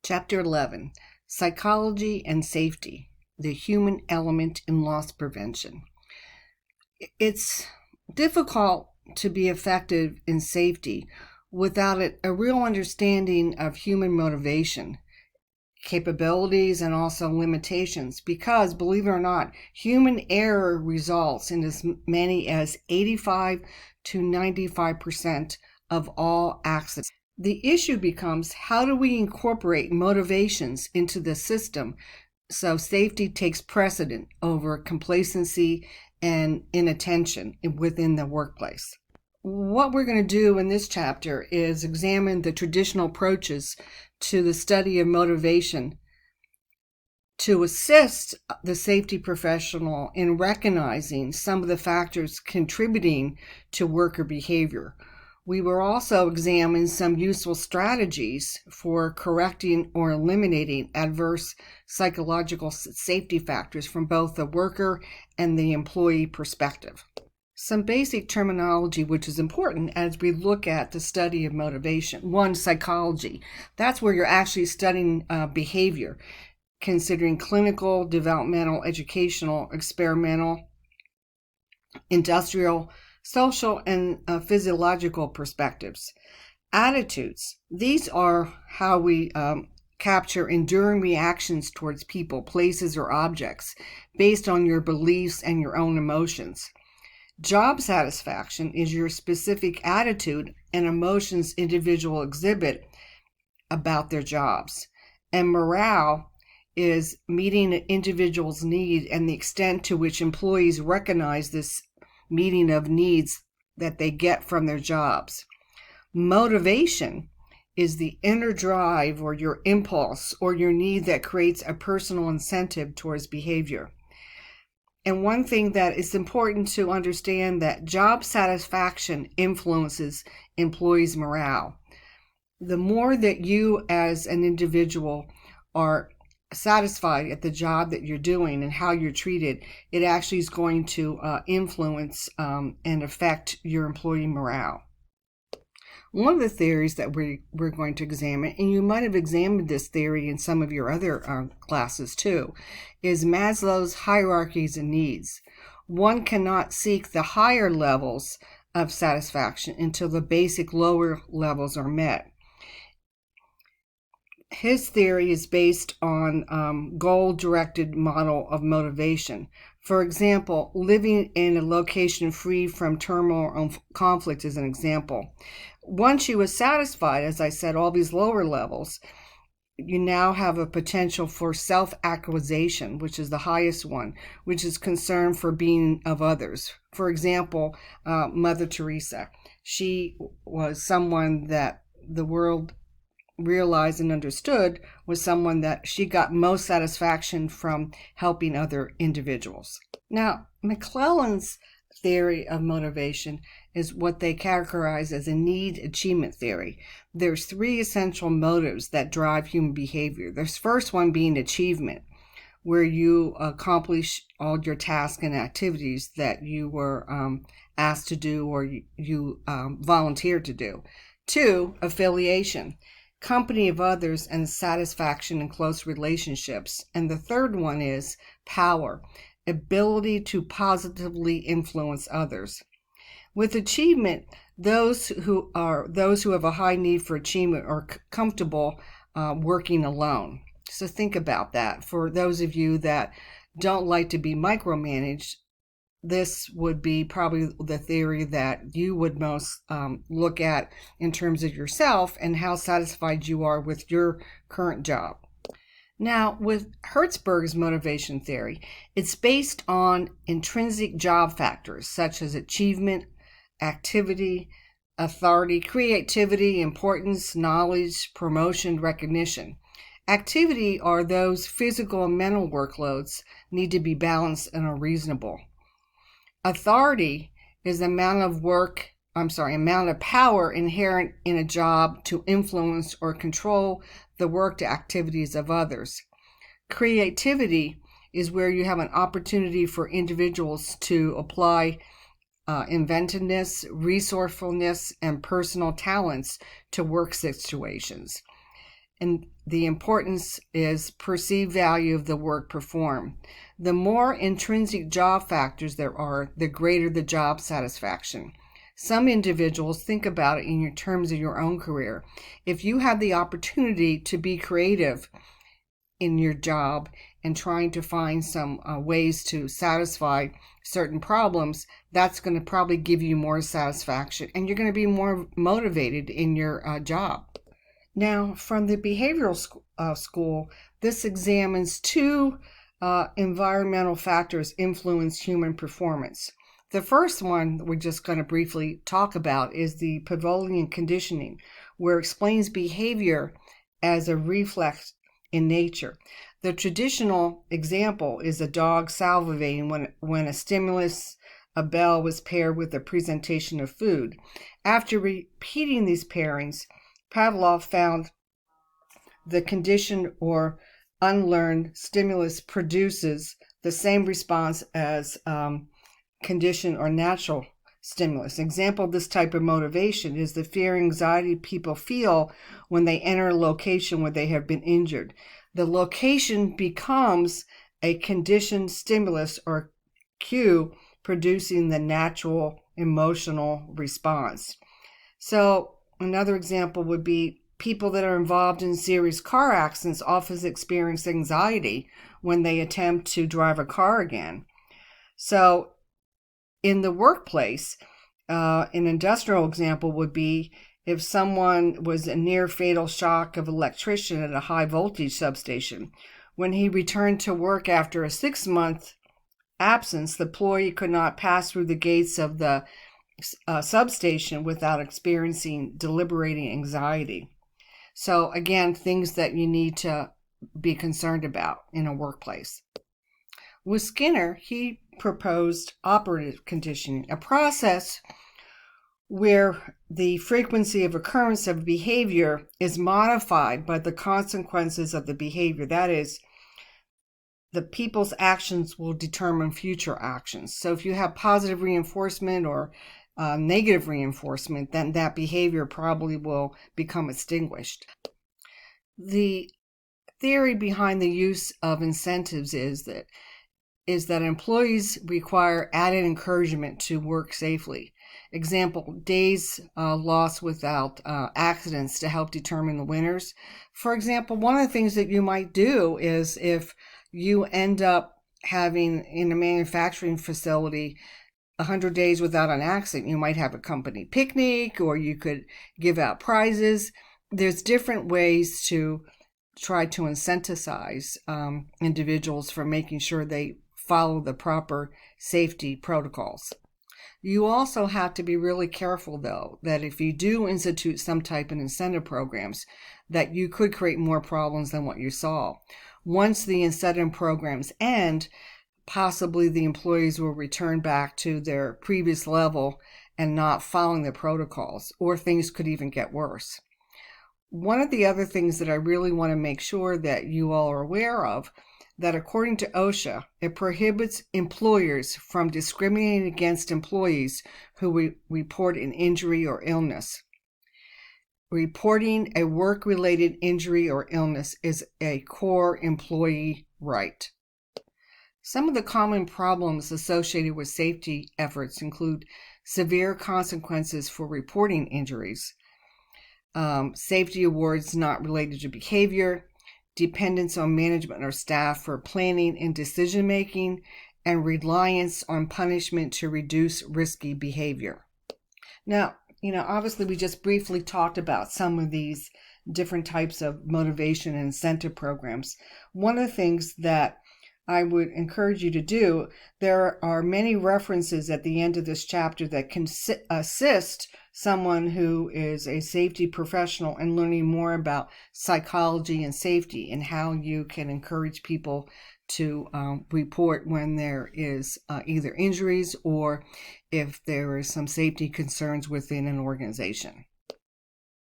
Chapter 11, Psychology and Safety, the Human Element in Loss Prevention. It's difficult to be effective in safety without a real understanding of human motivation, capabilities, and also limitations, because, believe it or not, human error results in as many as 85 to 95% of all accidents. The issue becomes, how do we incorporate motivations into the system so safety takes precedent over complacency and inattention within the workplace? What we're going to do in this chapter is examine the traditional approaches to the study of motivation to assist the safety professional in recognizing some of the factors contributing to worker behavior. We will also examine some useful strategies for correcting or eliminating adverse psychological safety factors from both the worker and the employee perspective. Some basic terminology which is important as we look at the study of motivation. One, psychology. That's where you're actually studying behavior, considering clinical, developmental, educational, experimental, industrial, social, and physiological perspectives. Attitudes. These are how we capture enduring reactions towards people, places, or objects based on your beliefs and your own emotions. Job satisfaction is your specific attitude and emotions individuals exhibit about their jobs. And morale is meeting an individual's need and the extent to which employees recognize this meeting of needs that they get from their jobs. Motivation is the inner drive or your impulse or your need that creates a personal incentive towards behavior. And one thing that is important to understand, that job satisfaction influences employees' morale. The more that you as an individual are satisfied at the job that you're doing and how you're treated, it actually is going to influence and affect your employee morale. One of the theories that we're going to examine, and you might have examined this theory in some of your other classes too, is Maslow's hierarchies of needs. One cannot seek the higher levels of satisfaction until the basic lower levels are met. His theory is based on goal-directed model of motivation. For example, living in a location free from turmoil or conflict is an example. Once you are satisfied, as I said, all these lower levels, you now have a potential for self-actualization, which is the highest one, which is concern for being of others. For example, Mother Teresa. She was someone that the world realized and understood was someone that she got most satisfaction from helping other individuals. Now, McClelland's theory of motivation is what they characterize as a need achievement theory. There's three essential motives that drive human behavior. The first one being achievement, where you accomplish all your tasks and activities that you were asked to do or you volunteered to do. Two, affiliation, company of others, and satisfaction in close relationships. And the third one is power, ability to positively influence others. With achievement, those who have a high need for achievement are comfortable working alone. So think about that. For those of you that don't like to be micromanaged, this would be probably the theory that you would most look at in terms of yourself and how satisfied you are with your current job. Now, with Hertzberg's motivation theory, it's based on intrinsic job factors such as achievement, activity, authority, creativity, importance, knowledge, promotion, recognition. Activity are those physical and mental workloads need to be balanced and are reasonable. Authority is the amount of power inherent in a job to influence or control the work to activities of others. Creativity is where you have an opportunity for individuals to apply inventiveness, resourcefulness, and personal talents to work situations. And the importance is perceived value of the work performed. The more intrinsic job factors there are, the greater the job satisfaction. Some individuals think about it in your terms of your own career. If you have the opportunity to be creative in your job and trying to find some ways to satisfy certain problems, that's going to probably give you more satisfaction and you're going to be more motivated in your job. Now, from the behavioral school, this examines two environmental factors influence human performance. The first one we're just going to briefly talk about is the Pavlovian conditioning, where it explains behavior as a reflex in nature. The traditional example is a dog salivating when a stimulus, a bell, was paired with a presentation of food. After repeating these pairings, Pavlov found the conditioned or unlearned stimulus produces the same response as conditioned or natural stimulus. An example of this type of motivation is the fear and anxiety people feel when they enter a location where they have been injured. The location becomes a conditioned stimulus or cue, producing the natural emotional response. So another example would be people that are involved in serious car accidents often experience anxiety when they attempt to drive a car again. So in the workplace, an industrial example would be if someone was a near fatal shock of electrician at a high voltage substation. When he returned to work after a 6-month absence, the employee could not pass through the gates of the substation without experiencing deliberating anxiety. So again, things that you need to be concerned about in a workplace. With Skinner, he proposed operative conditioning, a process where the frequency of occurrence of behavior is modified by the consequences of the behavior. That is, the people's actions will determine future actions. So if you have positive reinforcement or negative reinforcement, then that behavior probably will become extinguished. The theory behind the use of incentives is that employees require added encouragement to work safely. Example, days lost without accidents to help determine the winners. For example, one of the things that you might do is if you end up having in a manufacturing facility 100 days without an accident, you might have a company picnic, or you could give out prizes. There's different ways to try to incentivize individuals for making sure they follow the proper safety protocols. You also have to be really careful, though, that if you do institute some type of incentive programs, that you could create more problems than what you solve. Once the incentive programs end, possibly the employees will return back to their previous level and not following the protocols, or things could even get worse. One of the other things that I really want to make sure that you all are aware of, that according to OSHA, it prohibits employers from discriminating against employees who report an injury or illness. Reporting a work-related injury or illness is a core employee right. Some of the common problems associated with safety efforts include severe consequences for reporting injuries, safety awards not related to behavior, dependence on management or staff for planning and decision-making, and reliance on punishment to reduce risky behavior. Now, obviously we just briefly talked about some of these different types of motivation and incentive programs. One of the things that I would encourage you to do, there are many references at the end of this chapter that can assist someone who is a safety professional in learning more about psychology and safety and how you can encourage people to report when there is either injuries or if there is some safety concerns within an organization.